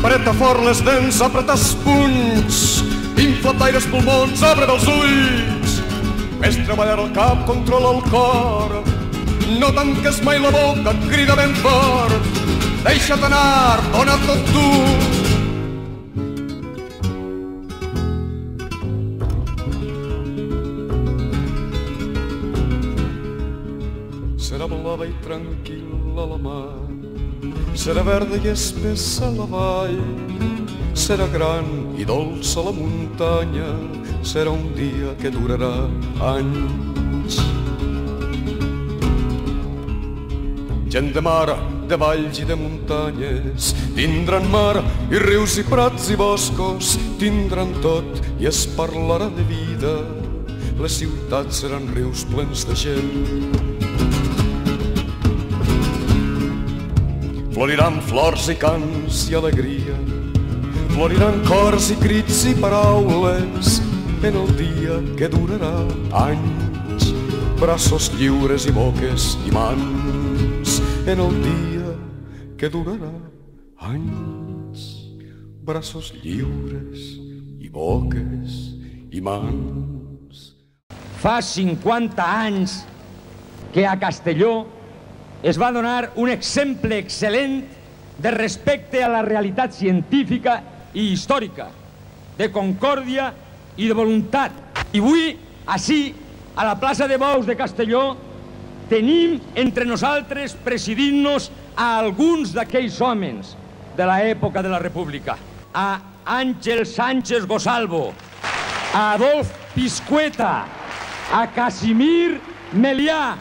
Apreta fort les dents, apreta els punys, infla't d'aire els pulmons, obre els ulls. Ves treballar el cap, controla el cor, no tanques mai la boca, crida ben fort. Deixa't anar, dona tot tu. Serà blava i tranquil·la la mar, serà verda i espessa la vall, serà gran i dolça la muntanya, serà un dia que durarà anys. Gent de mar, de valls i de muntanyes, tindran mar i rius i prats i boscos, tindran tot i es parlarà de vida. Les ciutats seran rius plens de gent. Floriran flors i cants i alegria, floriran cors i crits i paraules en el dia que durarà anys. Braços lliures i boques i mans en el dia que durarà anys. Braços lliures i boques i mans. Fa 50 anys que a Castelló es va donar un exemple excel·lent de respecte a la realitat científica i històrica, de concòrdia i de voluntat. I avui, ací, a la plaça de Bous de Castelló, tenim entre nosaltres presidint-nos a alguns d'aquells homes de l'època de la República. A Àngel Sánchez Gosalvo, a Adolf Piscueta, a Casimir Melià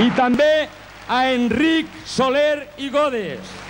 i també a Enric Soler i Godes.